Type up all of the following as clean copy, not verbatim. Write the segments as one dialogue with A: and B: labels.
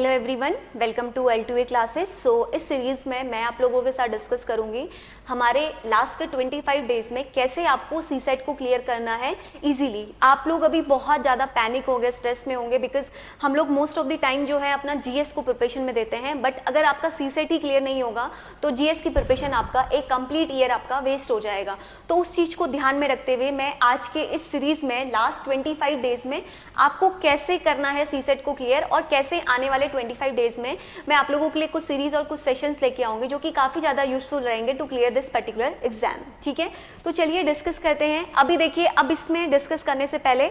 A: Hello everyone, welcome to L2A classes. So इस series में मैं आप लोगों के साथ डिस्कस करूंगी हमारे लास्ट के 25 डेज में कैसे आपको सीसेट को क्लियर करना है इजीली। आप लोग अभी बहुत ज़्यादा पैनिक हो गए, स्ट्रेस में होंगे, बिकॉज हम लोग मोस्ट ऑफ द टाइम जो है अपना जीएस को प्रिपरेशन में देते हैं। बट अगर आपका सीसेट ही क्लियर नहीं होगा तो जीएस की प्रिपरेशन आपका एक कंप्लीट ईयर आपका वेस्ट हो जाएगा। तो उस चीज़ को ध्यान में रखते हुए मैं आज के इस सीरीज़ में लास्ट 25 डेज में आपको कैसे करना है सीसेट को क्लियर और कैसे आने वाले 25 डेज में मैं आप लोगों के लिए कुछ सीरीज और कुछ सेशंस लेके आऊंगी जो कि काफ़ी ज़्यादा यूजफुल रहेंगे to clear this particular exam. ठीक है, तो चलिए डिस्कस करते हैं। अभी देखिए, अब इसमें डिस्कस करने से पहले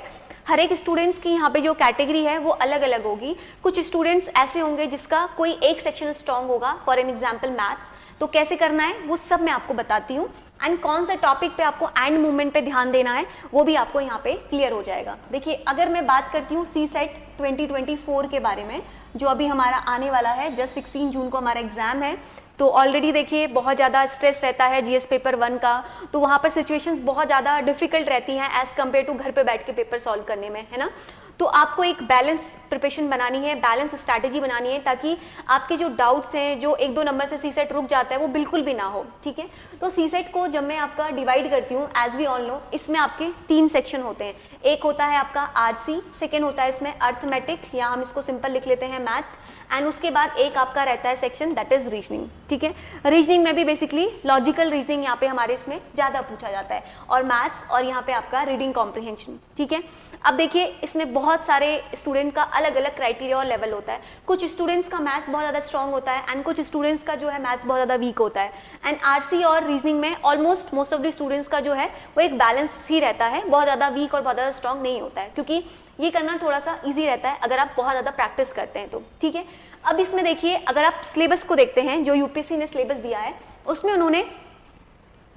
A: हर एक स्टूडेंट्स की यहाँ पे जो कैटेगरी है वो अलग अलग होगी। कुछ स्टूडेंट्स ऐसे होंगे जिसका कोई एक सेक्शन स्ट्रांग होगा, फॉर एन एग्जाम्पल मैथ्स। तो कैसे करना है वो सब मैं आपको बताती हूँ, एंड कौन सा टॉपिक पे आपको एंड मूवमेंट पे ध्यान देना है वो भी आपको यहाँ पे क्लियर हो जाएगा। देखिए, अगर मैं बात करती हूँ सीसेट 2024 के बारे में जो अभी हमारा आने वाला है, जस्ट 16 जून को हमारा एग्जाम है। तो ऑलरेडी देखिए बहुत ज़्यादा स्ट्रेस रहता है जीएस पेपर 1 का, तो वहाँ पर सिचुएशंस बहुत ज़्यादा डिफिकल्ट रहती हैं एज कम्पेयर टू घर पे बैठ के पेपर सॉल्व करने में, है ना। तो आपको एक बैलेंस प्रिपरेशन बनानी है, बैलेंस स्ट्रैटेजी बनानी है, ताकि आपके जो डाउट्स हैं, जो 1-2 नंबर से सीसेट रुक जाता है, वो बिल्कुल भी ना हो। ठीक है, तो सीसेट को जब मैं आपका डिवाइड करती हूँ, एज वी ऑल नो, इसमें आपके 3 सेक्शन होते हैं। एक होता है आपका आरसी, सेकेंड होता है इसमें अर्थमेटिक, या हम इसको सिंपल लिख लेते हैं मैथ, एंड उसके बाद एक आपका रहता है सेक्शन दैट इज रीजनिंग। ठीक है, रीजनिंग में भी बेसिकली लॉजिकल रीजनिंग यहाँ पे हमारे इसमें ज़्यादा पूछा जाता है, और मैथ्स, और यहाँ पे आपका रीडिंग कॉम्प्रिहेंशन। ठीक है, अब देखिए इसमें बहुत सारे स्टूडेंट का अलग अलग क्राइटेरिया और लेवल होता है। कुछ स्टूडेंट्स का मैथ्स बहुत ज़्यादा स्ट्रॉन्ग होता है एंड कुछ स्टूडेंट्स का जो है मैथ्स बहुत ज़्यादा वीक होता है। एंड आरसी और रीजनिंग में almost most of the students का जो है वो एक बैलेंस ही रहता है, बहुत ज़्यादा वीक और बहुत ज़्यादा स्ट्रॉन्ग नहीं होता है, क्योंकि ये करना थोड़ा सा ईजी रहता है अगर आप बहुत ज़्यादा प्रैक्टिस करते हैं तो। ठीक है, अब इसमें देखिए, अगर आप सिलेबस को देखते हैं जो यूपीएससी ने सिलेबस दिया है, उसमें उन्होंने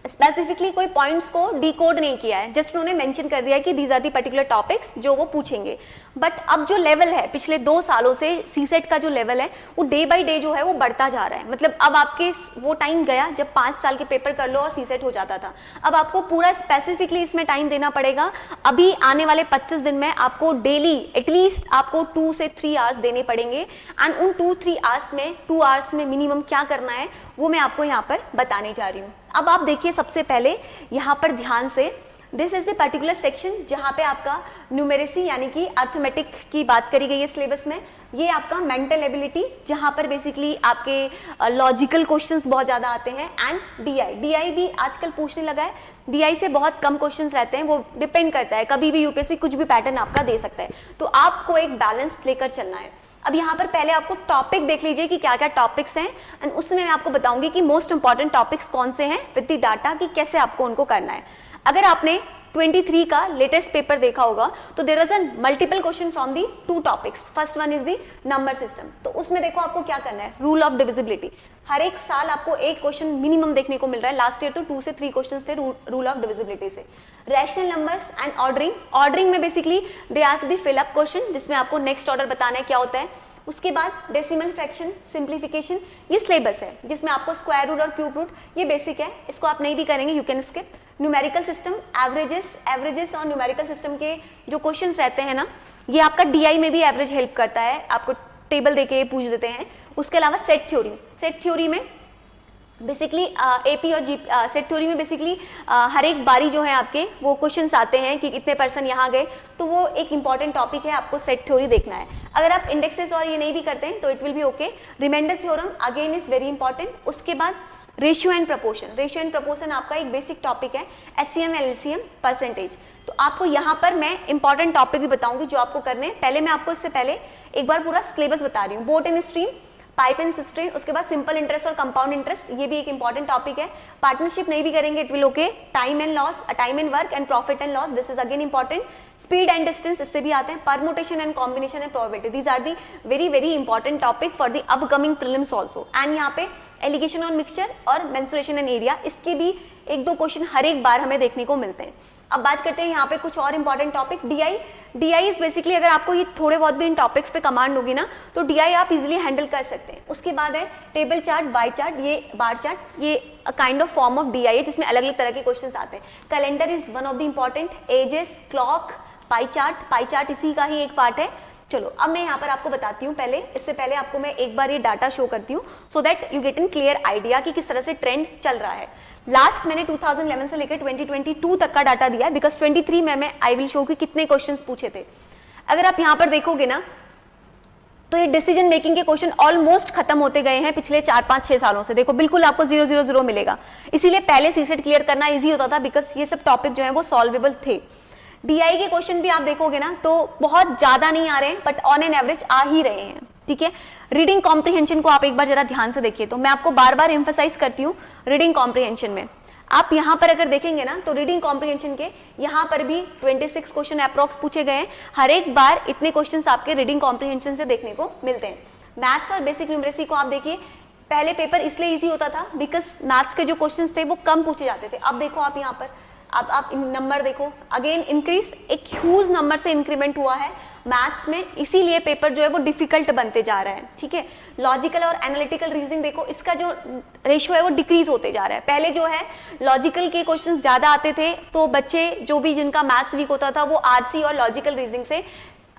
A: स्पेसिफिकली कोई पॉइंट्स को डिकोड नहीं किया है, जस्ट उन्होंने मेंशन कर दिया है कि these are the particular topics जो वो पूछेंगे। बट अब जो लेवल है पिछले 2 सालों से सीसेट का जो लेवल है वो डे बाय डे जो है वो बढ़ता जा रहा है। मतलब अब आपके वो टाइम गया जब 5 साल के पेपर कर लो और सीसेट हो जाता था। अब आपको पूरा स्पेसिफिकली इसमें टाइम देना पड़ेगा। अभी आने वाले 25 दिन में आपको डेली एटलीस्ट आपको 2 से 3 आवर्स देने पड़ेंगे, एंड उन 2-3 आवर्स में मिनिमम क्या करना है वो मैं आपको यहाँ पर बताने जा रही हूँ। अब आप देखिए, सबसे पहले यहाँ पर ध्यान से, this is the particular section जहाँ पे आपका न्यूमेरेसी यानी कि अर्थमेटिक की बात करी गई है सिलेबस में। ये आपका मेंटल एबिलिटी, जहाँ पर बेसिकली आपके लॉजिकल क्वेश्चंस बहुत ज़्यादा आते हैं, एंड डीआई भी आजकल पूछने लगा है। डीआई से बहुत कम क्वेश्चंस रहते हैं, वो डिपेंड करता है, कभी भी यूपीएससी कुछ भी पैटर्न आपका दे सकता है, तो आपको एक बैलेंस लेकर चलना है। अब यहाँ पर पहले आपको टॉपिक देख लीजिए कि क्या क्या टॉपिक्स हैं, एंड उसमें मैं आपको बताऊंगी कि मोस्ट इंपॉर्टेंट टॉपिक्स कौन से हैं विद द डाटा, कि कैसे आपको उनको करना है। अगर आपने 23 का लेटेस्ट पेपर देखा होगा तो there is a multiple question from the 2 topics. First one is the number system. तो उसमें देखो आपको क्या करना है, रूल ऑफ डिविजिबिलिटी। हर एक साल आपको एक क्वेश्चन मिनिमम देखने को मिल रहा है। लास्ट ईयर तो 2 से 3 क्वेश्चन थे रूल ऑफ डिविजिबिलिटी से। रैशनल नंबर्स एंड ऑर्डरिंग में basically they ask the fill up question, जिसमें आपको नेक्स्ट ऑर्डर बताना है क्या होता है। उसके बाद डेसिमल फ्रैक्शन, सिंप्लीफिकेशन, ये सिलेबस है जिसमें आपको स्क्वायर रूट और क्यूब रूट, ये बेसिक है, इसको आप नहीं भी करेंगे, you can skip. Numerical system, averages और न्यूमेरिकल सिस्टम के जो क्वेश्चंस रहते हैं ना, ये आपका डीआई में भी एवरेज हेल्प करता है, आपको टेबल देके पूछ देते हैं। उसके अलावा सेट थ्योरी में बेसिकली एपी और जी सेट थ्योरी में बेसिकली हर एक बारी जो है आपके वो क्वेश्चंस आते हैं कि कितने पर्सन यहाँ गए, तो वो एक इंपॉर्टेंट टॉपिक है, आपको सेट थ्योरी देखना है। अगर आप इंडेक्सेस और ये नहीं भी करते हैं तो it will be okay. Reminder theorem again is very important. उसके बाद रेशियो एंड प्रपोर्शन आपका एक बेसिक टॉपिक है, एचसीएम एलसीएम परसेंटेज। तो आपको यहाँ पर मैं इंपॉर्टेंट टॉपिक भी बताऊंगी जो आपको करने हैं। पहले मैं आपको इससे पहले एक बार पूरा सिलेबस बता रही हूँ। Boat and stream, pipe and system, उसके बाद सिंपल इंटरेस्ट और कंपाउंड इंटरेस्ट, ये भी एक इंपॉर्टेंट टॉपिक है। पार्टनरशिप नहीं भी करेंगे it will okay. Time and work and profit and loss, this is again important. Speed and distance, इससे भी आते हैं। Permutation and combination and probability, these are the very very important topic for the upcoming prelims also. And यहाँ पे allegation on mixture और mensuration and area, इसके भी 1-2 question हर एक बार हमें देखने को मिलते हैं। अब बात करते हैं यहाँ पे कुछ और important topic. DI is basically, अगर आपको ये थोड़े बहुत भी इन टॉपिक्स पे कमांड होगी ना तो डीआई आप इजीली हैंडल कर सकते हैं। उसके बाद है टेबल चार्ट, बाय चार्ट, ये बार चार्ट, ये kind of form of DI है जिसमें अलग अलग तरह के क्वेश्चंस आते हैं। Calendar is one of the important. Ages, clock, pie chart इसी का ही एक पार्ट है। चलो अब मैं यहाँ पर आपको बताती हूँ, पहले इससे पहले आपको मैं एक बार ये डाटा शो करती हूँ so that you get an clear idea कि किस तरह से ट्रेंड चल रहा है। लास्ट मैंने 2011 से लेकर 2022 तक का डाटा दिया है, बिकॉज 23 में मैं आई विल शो कि कितने क्वेश्चंस पूछे थे। अगर आप यहाँ पर देखोगे ना तो ये डिसीजन मेकिंग के क्वेश्चन ऑलमोस्ट खत्म होते गए हैं पिछले 4-5-6 सालों से। देखो बिल्कुल आपको 0-0-0 मिलेगा, इसीलिए पहले सीसेट क्लियर करना इजी होता था बिकॉज ये सब टॉपिक जो है वो सॉल्वेबल थे। डीआई के क्वेश्चन भी आप देखोगे ना तो बहुत ज्यादा नहीं आ रहे हैं, बट ऑन एन एवरेज आ ही रहे हैं, ठीक है। रीडिंग कॉम्प्रिहेंशन को आप एक बार जरा ध्यान से देखिए, तो मैं आपको बार बार एम्फसाइज करती हूँ रीडिंग कॉम्प्रिहेंशन में। आप यहाँ पर अगर देखेंगे ना तो रीडिंग कॉम्प्रिहेंशन के यहाँ पर भी 26 क्वेश्चन अप्रॉक्स पूछे गए हैं। हर एक बार इतने क्वेश्चंस आपके रीडिंग कॉम्प्रिहेंशन से देखने को मिलते हैं। मैथ्स और बेसिक न्यूमरेसी को आप देखिए, पहले पेपर इसलिए इजी होता था बिकॉज मैथ्स के जो क्वेश्चंस थे वो कम पूछे जाते थे। अब देखो आप यहाँ पर आप नंबर देखो, अगेन इंक्रीज, एक ह्यूज नंबर से इंक्रीमेंट हुआ है मैथ्स में, इसीलिए पेपर जो है वो डिफिकल्ट बनते जा रहा है, ठीक है। लॉजिकल और एनालिटिकल रीजनिंग देखो, इसका जो रेशियो है वो डिक्रीज होते जा रहा है। पहले जो है लॉजिकल के क्वेश्चंस ज्यादा आते थे, तो बच्चे जो भी जिनका मैथ्स वीक होता था वो आरसी और लॉजिकल रीजनिंग से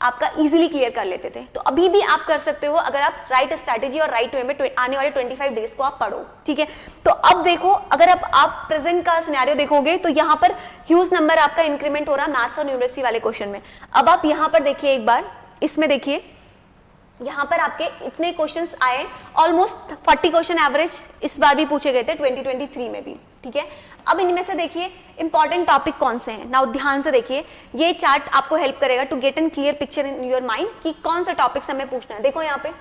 A: आपका इजीली क्लियर कर लेते थे। तो अभी भी आप कर सकते हो अगर आप राइट स्ट्रैटेजी और राइट वे में आने वाले 25 डेज को आप पढ़ो, ठीक है। तो अब देखो अगर आप प्रेजेंट का सिनेरियो देखोगे तो यहाँ पर ह्यूज नंबर आपका इंक्रीमेंट हो रहा है मैथ्स और न्यूमरेसी वाले क्वेश्चन में। अब आप यहाँ पर देखिए एक बार, इसमें देखिए यहाँ पर आपके इतने क्वेश्चंस आए, ऑलमोस्ट 40 क्वेश्चन एवरेज इस बार भी पूछे गए थे 2023 में भी, ठीक है। अब इनमें से देखिए इंपॉर्टेंट टॉपिक कौन से हैं, नाउ ध्यान से देखिए, ये चार्ट आपको हेल्प करेगा to get an clear picture in your mind कि कौन सा टॉपिक्स हमें पूछना है। देखो यहाँ पे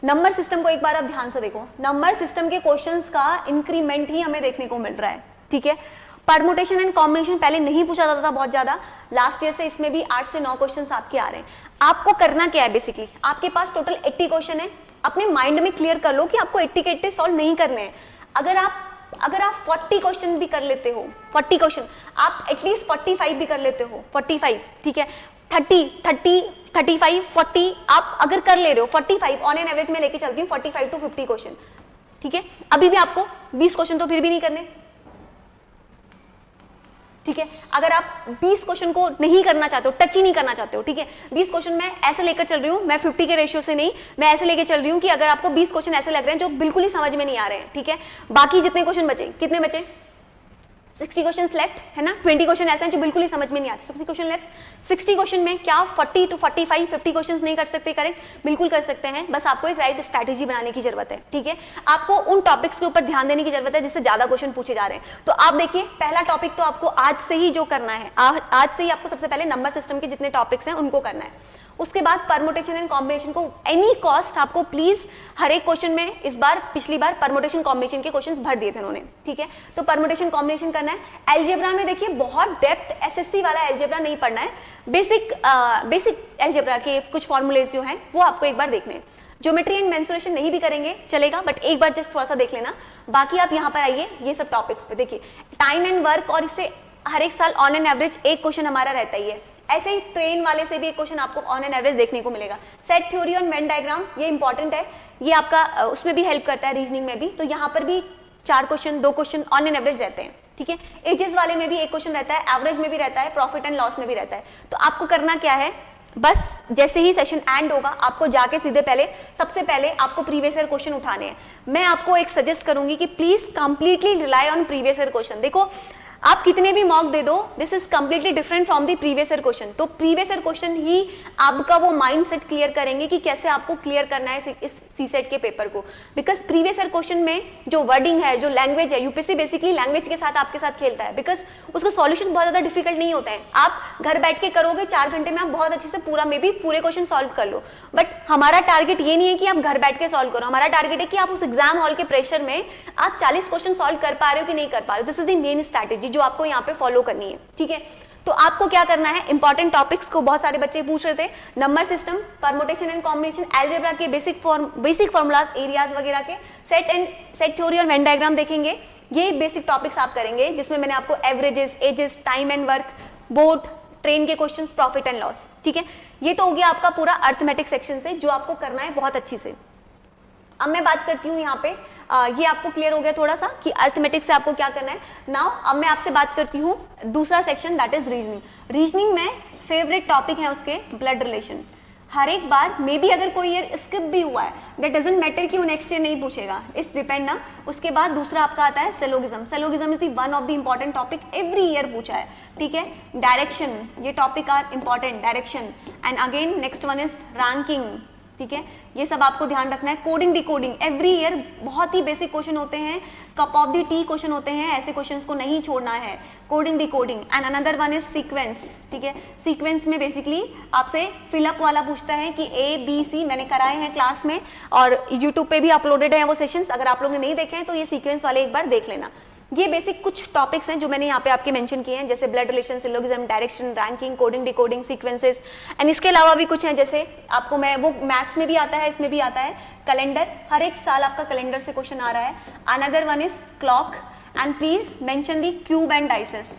A: नंबर सिस्टम को एक बार आप ध्यान से देखो, नंबर सिस्टम के क्वेश्चंस का इंक्रीमेंट ही हमें देखने को मिल रहा है, ठीक है। परमुटेशन एंड कॉम्बिनेशन पहले नहीं पूछा जाता था बहुत ज्यादा, लास्ट ईयर से इसमें भी 8 से 9 क्वेश्चन आपके आ रहे हैं। आपको करना क्या है, बेसिकली आपके पास टोटल 80 क्वेश्चन है, अपने माइंड में क्लियर कर लो कि आपको 80 के 80 सॉल्व नहीं करने हैं। अगर आप 40 क्वेश्चन भी कर लेते हो, 40 क्वेश्चन, आप एटलीस्ट 45 भी कर लेते हो, 45, ठीक है, 35, 40 आप अगर कर ले रहे हो, 45 ऑन एन एवरेज में लेके चलती हूँ 45 to 50 क्वेश्चन, ठीक है। अभी भी आपको 20 क्वेश्चन तो फिर भी नहीं करने, ठीक है। अगर आप 20 क्वेश्चन को नहीं करना चाहते हो, टच ही नहीं करना चाहते हो, ठीक है, 20 क्वेश्चन मैं ऐसे लेकर चल रही हूँ, मैं 50 के रेशियो से नहीं, मैं ऐसे लेकर चल रही हूँ कि अगर आपको 20 क्वेश्चन ऐसे लग रहे हैं जो बिल्कुल ही समझ में नहीं आ रहे हैं, ठीक है, बाकी जितने क्वेश्चन बचे, कितने बचे, 60 क्वेश्चन लेफ्ट है ना, 20 क्वेश्चन ऐसे हैं जो बिल्कुल ही समझ में नहीं आ रहे, 60 क्वेश्चन लेफ्ट। 60 क्वेश्चन में क्या 40 to 45, 50 क्वेश्चन नहीं कर सकते करेक्ट, बिल्कुल कर सकते हैं, बस आपको एक राइट स्ट्रैटेजी बनाने की जरूरत है, ठीक है। आपको उन टॉपिक्स के ऊपर ध्यान देने की जरूरत है जिससे ज्यादा क्वेश्चन पूछे जा रहे हैं। तो आप देखिए पहला टॉपिक तो आपको आज से ही जो करना है, आज से ही आपको सबसे पहले नंबर सिस्टम के जितने टॉपिक्स हैं उनको करना है। उसके बाद परमुटेशन एंड कॉम्बिनेशन को एनी कॉस्ट आपको प्लीज हर एक क्वेश्चन में, इस बार पिछली बार परमुटेशन कॉम्बिनेशन के क्वेश्चंस भर दिए थे उन्होंने, ठीक है। तो परमुटेशन कॉम्बिनेशन करना है। एलजेब्रा में देखिए बहुत डेप्थ एसएससी वाला एलजेब्रा नहीं पढ़ना है, बेसिक एलजेब्रा के कुछ फॉर्मूलेज जो हैं वो आपको एक बार देखने हैं। ज्योमेट्री एंड मेंसुरेशन नहीं भी करेंगे चलेगा, बट एक बार जस्ट थोड़ा सा देख लेना। बाकी आप यहाँ पर आइए, ये सब टॉपिक्स पे देखिए टाइम एंड वर्क, और इससे हर एक साल ऑन एन एवरेज एक क्वेश्चन हमारा रहता ही है। ऐसे ही ट्रेन वाले से भी एक क्वेश्चन आपको ऑन एन एवरेज देखने को मिलेगा। सेट थ्योरी और वेन डायग्राम, ये इंपॉर्टेंट है, ये आपका उसमें भी हेल्प करता है, रीजनिंग में भी। तो यहाँ पर भी 4 question 2 question on an average रहते हैं, ठीक है। एजेस वाले में भी एक क्वेश्चन रहता है, एवरेज में भी रहता है, प्रॉफिट एंड लॉस में भी रहता है। तो आपको करना क्या है, बस जैसे ही सेशन एंड होगा आपको जाके सीधे सबसे पहले आपको प्रीवियस ईयर क्वेश्चन उठाने हैं। मैं आपको एक सजेस्ट करूंगी कि please completely rely on previous year question. देखो आप कितने भी मॉक दे दो, this is completely different from the previous year question. तो प्रीवियस ईयर क्वेश्चन ही आपका वो माइंडसेट क्लियर करेंगे कि कैसे आपको क्लियर करना है इस सीसेट के पेपर को। बिकॉज प्रीवियस ईयर क्वेश्चन में जो वर्डिंग है, जो लैंग्वेज है, यूपीएससी बेसिकली लैंग्वेज के साथ आपके साथ खेलता है, बिकॉज उसको सॉल्यूशन बहुत ज्यादा डिफिकल्ट नहीं होता है। आप घर बैठ के करोगे 4 घंटे में आप बहुत अच्छे से पूरे क्वेश्चन सॉल्व कर लो। बट हमारा टारगेट ये नहीं है कि आप घर बैठ के सॉल्व करो, हमारा टारगेट है कि आप उस एग्जाम हॉल के प्रेशर में आप 40 क्वेश्चन सॉल्व कर पा रहे हो कि नहीं कर पा रहे हो। This is the main strategy जो आपको यहाँ पे फॉलो करनी है, ठीक है। तो आपको क्या करना है, इंपॉर्टेंट टॉपिक्स को बहुत सारे बच्चे पूछ रहे थे, number system, permutation and combination, algebra के बेसिक फॉर्मूलाज, एरियाज वगैरह के, सेट थ्योरी और वेन डायग्राम देखेंगे। ये बेसिक टॉपिक्स आप करेंगे जिसमें मैंने आपको averages, ages, time and work, board, train के क्वेश्चंस, प्रॉफिट एंड लॉस, ठीक है। ये तो हो गया आपका पूरा अर्थमेटिक सेक्शन से जो आपको करना है बहुत अच्छी से। अब मैं बात करती हूँ यहाँ पे, ये आपको क्लियर हो गया थोड़ा सा कि अर्थमेटिक से आपको क्या करना है। नाउ अब मैं आपसे बात करती हूँ दूसरा section, that is reasoning. Reasoning में फेवरेट टॉपिक है उसके ब्लड रिलेशन। हर एक बार मे बी अगर कोई ईयर स्किप भी हुआ है, दैट डजंट मैटर कि वो नेक्स्ट ईयर नहीं पूछेगा, इट्स डिपेंड ना। उसके बाद दूसरा आपका आता है syllogism. Syllogism is the one of the important topic, every year पूछा है, ठीक है। डायरेक्शन, ये topic are important, direction. And again next one is ranking, ठीक है, ये सब आपको ध्यान रखना है। कोडिंग डिकोडिंग, एवरी ईयर बहुत ही बेसिक क्वेश्चन होते हैं, cup of the T question होते हैं, ऐसे क्वेश्चंस को नहीं छोड़ना है। Coding decoding. And another one is sequence, ठीक है। सीक्वेंस में बेसिकली आपसे फिलअप वाला पूछता है कि ए बी सी, मैंने कराए हैं क्लास में और यूट्यूब पे भी अपलोडेड है वो सेशंस, अगर आप लोगों ने नहीं देखे हैं तो ये सीक्वेंस वाले एक बार देख लेना। ये बेसिक कुछ टॉपिक्स हैं जो मैंने यहाँ पे आपके मेंशन किए हैं, जैसे blood relation, syllogism, direction, ranking, coding decoding, sequences. And इसके अलावा भी कुछ हैं, जैसे आपको मैं वो मैथ्स में भी आता है, इसमें भी आता है कैलेंडर, हर एक साल आपका कैलेंडर से क्वेश्चन आ रहा है। Another one is clock and please mention the cube and dices.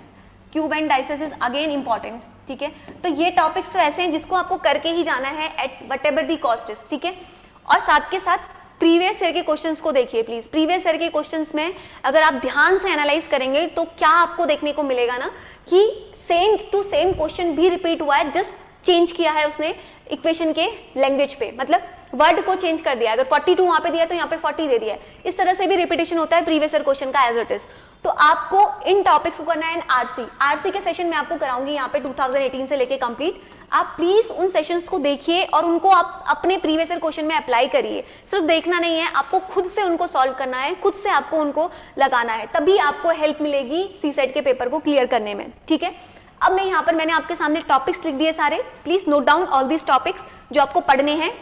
A: Cube and dices is again important, ठीक है। तो ये टॉपिक्स तो ऐसे हैं जिसको आपको करके ही जाना है at what ever the cost is, ठीक है। और साथ के साथ प्रीवियस ईयर के क्वेश्चंस को देखिए प्लीज। प्रीवियस ईयर के क्वेश्चंस में अगर आप ध्यान से एनालाइज करेंगे तो क्या आपको देखने को मिलेगा ना कि सेम टू सेम क्वेश्चन भी रिपीट हुआ है, जस्ट चेंज किया है उसने इक्वेशन के लैंग्वेज पे, मतलब वर्ड को चेंज कर दिया। अगर 42 वहां पे दिया तो यहाँ पे 40 दे दिया है। इस तरह से भी रिपीटेशन होता है प्रीवियस ईयर क्वेश्चन का एज इट इज। तो आपको इन टॉपिक्स को करना है। आरसी के सेशन में आपको कराऊंगी यहाँ पे 2018 से लेके कंप्लीट। आप प्लीज उन सेशंस को देखिए और उनको आप अपने प्रीवियस ईयर क्वेश्चन में अप्लाई करिए। सिर्फ देखना नहीं है, आपको खुद से उनको सॉल्व करना है, खुद से आपको उनको लगाना है, तभी आपको हेल्प मिलेगी सीसेट के पेपर को क्लियर करने में, ठीक है। अब मैं यहाँ पर मैंने आपके सामने टॉपिक्स लिख दिए सारे, please note down all these topics जो आपको पढ़ने हैं।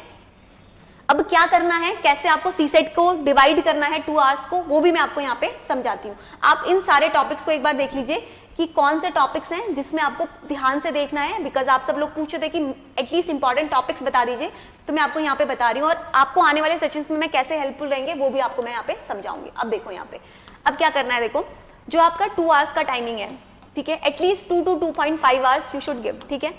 A: अब क्या करना है, कैसे आपको सीसेट को डिवाइड करना है 2 आवर्स को, वो भी मैं आपको यहाँ पे समझाती हूँ। आप इन सारे टॉपिक्स को एक बार देख लीजिए कि कौन से टॉपिक्स हैं जिसमें आपको ध्यान से देखना है, बिकॉज आप सब लोग पूछे थे कि एटलीस्ट इंपॉर्टेंट टॉपिक्स बता दीजिए, तो मैं आपको यहाँ पे बता रही हूँ। और आपको आने वाले सेशंस में मैं कैसे हेल्पफुल रहेंगे वो भी आपको मैं यहाँ पे समझाऊंगी। अब देखो यहाँ पे अब क्या करना है, देखो जो आपका 2 आवर्स का टाइमिंग है, ठीक है, at least 2 to 2.5 hours you should give, ठीक है।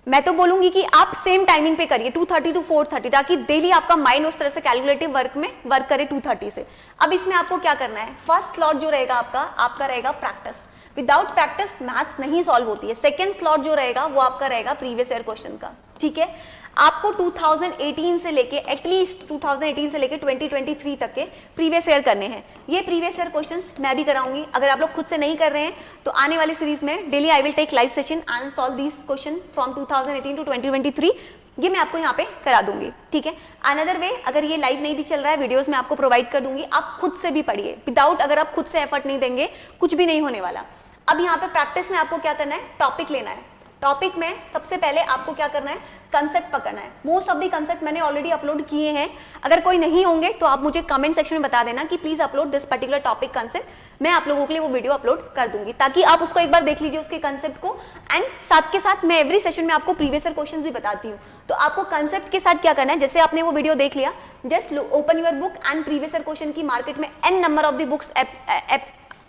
A: मैं तो बोलूंगी कि आप सेम टाइमिंग पे करिए 2:30 to 4:30, ताकि डेली आपका माइंड उस तरह से कैलकुलेटिव वर्क में वर्क करे 2:30 से। अब इसमें आपको क्या करना है, फर्स्ट स्लॉट जो रहेगा आपका रहेगा प्रैक्टिस। विदाउट प्रैक्टिस मैथ्स नहीं सॉल्व होती है। सेकेंड स्लॉट जो रहेगा वो आपका रहेगा प्रीवियस ईयर क्वेश्चन का, ठीक है। आपको 2018 से लेके एटलीस्ट 2018 से लेके 2023 तक के प्रीवियस ईयर करने हैं। ये प्रीवियस ईयर क्वेश्चंस मैं भी कराऊंगी। अगर आप लोग खुद से नहीं कर रहे हैं तो आने वाली सीरीज में daily I will take live session and solve these question from 2018 to 2023। ये मैं आपको यहाँ पे करा दूंगी, ठीक है। अनदर वे, अगर ये लाइव नहीं भी चल रहा है, वीडियोस मैं आपको प्रोवाइड कर दूंगी, आप खुद से भी पढ़िए। विदाउट अगर आप खुद से एफर्ट नहीं देंगे कुछ भी नहीं होने वाला। अब यहाँ पे प्रैक्टिस में आपको क्या करना है, टॉपिक लेना है। टॉपिक में सबसे पहले आपको क्या करना है, कंसेप्ट पकड़ना है। मोस्ट ऑफ द कंसेप्ट मैंने ऑलरेडी अपलोड किए हैं। अगर कोई नहीं होंगे तो आप मुझे कमेंट सेक्शन में बता देना कि please upload this particular topic concept. मैं आप लोगों के लिए वो वीडियो अपलोड कर दूंगी, ताकि आप उसको एक बार देख लीजिए उसके कंसेप्ट को। एंड साथ के साथ मैं एवरी सेशन में आपको प्रीवियस ईयर क्वेश्चंस भी बताती हूँ। तो आपको कंसेप्ट के साथ क्या करना है, जैसे आपने वो वीडियो देख लिया, just open your book and previous year question की मार्केट में n number of the books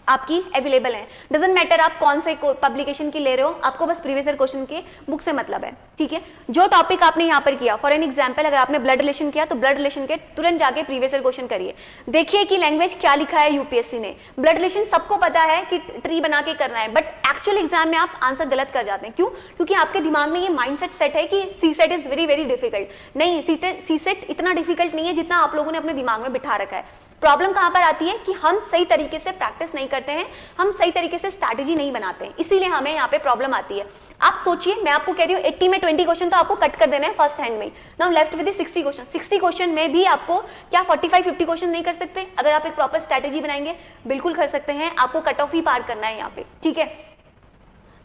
A: आपकी अवेलेबल है। डजंट मैटर आप कौन से पब्लिकेशन की ले रहे हो, आपको बस प्रीवियस ईयर क्वेश्चन के बुक से मतलब है, ठीक है। जो टॉपिक आपने यहाँ पर किया, फॉर एन एग्जांपल अगर आपने ब्लड रिलेशन किया तो ब्लड रिलेशन के तुरंत जाके प्रीवियस ईयर क्वेश्चन करिए, देखिए कि लैंग्वेज क्या लिखा है यूपीएससी ने। ब्लड रिलेशन सबको पता है कि ट्री बना के करना है, बट एक्चुअल एग्जाम में आप आंसर गलत कर जाते हैं। क्यों? क्योंकि आपके दिमाग में ये माइंडसेट सेट है कि C set is very very difficult. नहीं, सी सेट इतना डिफिकल्ट नहीं है जितना आप लोगों ने अपने दिमाग में बिठा रखा है। प्रॉब्लम कहां पर आती है कि हम सही तरीके से प्रैक्टिस नहीं करते हैं, हम सही तरीके से स्ट्रैटेजी नहीं बनाते हैं, इसीलिए हमें यहाँ पे प्रॉब्लम आती है। आप सोचिए, मैं आपको कह रही हूँ 80 में 20 क्वेश्चन तो आपको कट कर देना है फर्स्ट हैंड में। Now left with 60 question. 60 question में भी आपको क्या 45-50 क्वेश्चन नहीं कर सकते? अगर आप एक प्रॉपर स्ट्रैटेजी बनाएंगे बिल्कुल कर सकते हैं। आपको कट ऑफ ही पार करना है यहाँ पे, ठीक है।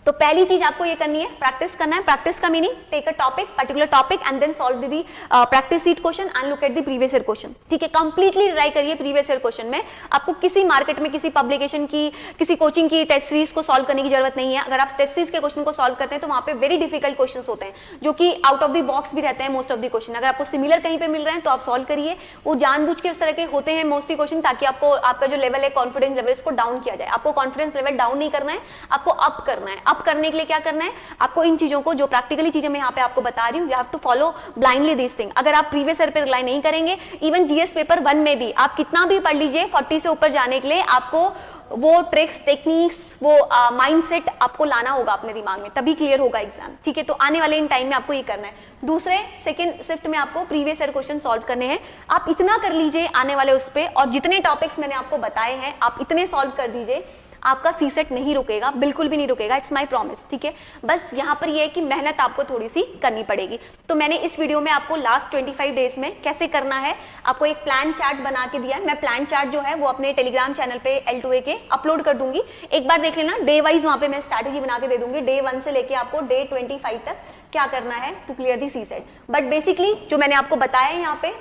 A: तो पहली चीज आपको ये करनी है, प्रैक्टिस करना है। प्रैक्टिस का meaning, take a topic, particular topic and then solve the practice sheet question and look at the previous year question, ठीक है। कंप्लीटली ट्राई करिए प्रीवियस ईयर क्वेश्चन में। आपको किसी मार्केट में, किसी पब्लिकेशन की, किसी कोचिंग की टेस्ट सीरीज को सॉल्व करने की जरूरत नहीं है। अगर आप टेस्ट सीरीज के क्वेश्चन को सॉल्व करते हैं तो वहां पे वेरी डिफिकल्ट क्वेश्चन होते हैं, जो कि आउट ऑफ द बॉक्स भी रहते हैं मोस्ट ऑफ द क्वेश्चन। अगर आपको सिमिलर कहीं पे मिल रहे हैं तो आप सॉल्व करिए। वो जानबूझ के उस तरह के होते हैं मोस्टली क्वेश्चन, ताकि आपको आपका जो लेवल है कॉन्फिडेंस लेवल इसको डाउन किया जाए। आपको कॉन्फिडेंस लेवल डाउन नहीं करना है, आपको अप करना है। अप करने के लिए क्या करना है, आपको इन चीजों को, जो प्रैक्टिकली चीजें मैं यहाँ पे आपको बता रही हूँ, you have to follow blindly this thing. अगर आप प्रीवियस ईयर पे रिलाई नहीं करेंगे, इवन जीएस पेपर 1 में भी आप कितना भी पढ़ लीजिए 40 से ऊपर जाने के लिए आपको वो ट्रिक्स, टेक्निक्स, वो माइंडसेट आपको लाना होगा अपने दिमाग में, तभी क्लियर होगा एग्जाम, ठीक है। तो आने वाले इन टाइम में आपको ये करना है। दूसरे सेकंड शिफ्ट में आपको प्रीवियस ईयर क्वेश्चन सॉल्व करने हैं। आप इतना कर लीजिए आने वाले उस पे, और जितने टॉपिक्स मैंने आपको बताए हैं आप इतने सॉल्व कर दीजिए, आपका सीसेट नहीं रुकेगा, बिल्कुल भी नहीं रुकेगा, इट्स माय प्रॉमिस, ठीक है। बस यहाँ पर ये है कि मेहनत आपको थोड़ी सी करनी पड़ेगी। तो मैंने इस वीडियो में आपको लास्ट 25 डेज में कैसे करना है आपको एक प्लान चार्ट बना के दिया है। मैं प्लान चार्ट जो है वो अपने टेलीग्राम चैनल पे L2A के अपलोड कर दूंगी, एक बार देख लेना। डे वाइज वहां पे मैं स्ट्रैटेजी बना के दे दूंगी, डे 1 से लेके आपको डे 25 तक क्या करना है to clear the CSAT. But basically जो मैंने आपको बताया है यहाँ पे,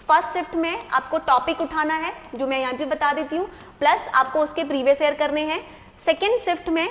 A: फर्स्ट शिफ्ट में आपको टॉपिक उठाना है जो मैं यहाँ पे बता देती हूँ, प्लस आपको उसके प्रीवियस ईयर करने हैं। सेकेंड शिफ्ट में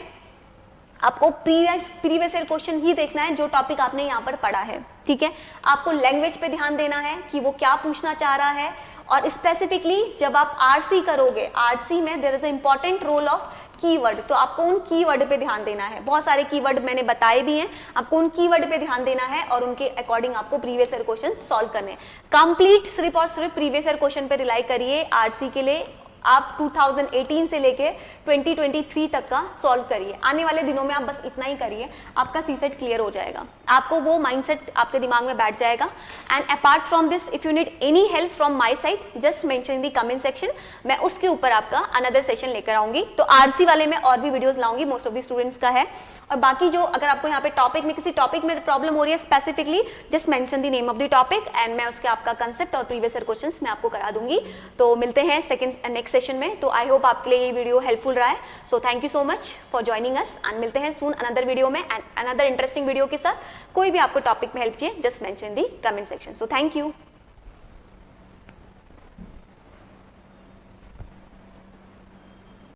A: आपको प्रीवियस ईयर क्वेश्चन ही देखना है जो टॉपिक आपने यहाँ पर पढ़ा है, ठीक है। आपको लैंग्वेज पे ध्यान देना है कि वो क्या पूछना चाह रहा है, और स्पेसिफिकली जब आप आरसी करोगे, आरसी में there is a important role of keyword, तो आपको उन कीवर्ड पे ध्यान देना है। बहुत सारे कीवर्ड मैंने बताए भी हैं, आपको उन कीवर्ड पे ध्यान देना है और उनके अकॉर्डिंग आपको प्रीवियस ईयर क्वेश्चन सॉल्व करने हैं। कंप्लीट सिर्फ और सिर्फ प्रीवियस ईयर क्वेश्चन पे रिलाई करिए आरसी के लिए। आप 2018 से लेके 2023 तक का सॉल्व करिए। आने वाले दिनों में आप बस इतना ही करिए, आपका सीसेट क्लियर हो जाएगा, आपको वो माइंडसेट आपके दिमाग में बैठ जाएगा। And apart from this, if you need any help from my side, just mention in the comment section, मैं उसके ऊपर आपका अनदर सेशन लेकर आऊंगी। तो आरसी वाले में और भी वीडियोस लाऊंगी, मोस्ट ऑफ द स्टूडेंट्स का है। और बाकी जो अगर आपको यहाँ पे टॉपिक में किसी टॉपिक में प्रॉब्लम हो रही है specifically, just mention the name of the topic and मैं उसके आपका कंसेप्ट और प्रीवियस ईयर क्वेश्चंस मैं आपको करा दूंगी। तो मिलते हैं नेक्स्ट सेशन में। तो आई होप आपके लिए ये वीडियो हेल्पफुल रहा है। So thank you so much for joining us and मिलते हैं सून अनदर वीडियो में एंड अनदर इंटरेस्टिंग वीडियो के साथ। कोई भी आपको टॉपिक में हेल्प चाहिए, just mention the comment section. So thank you.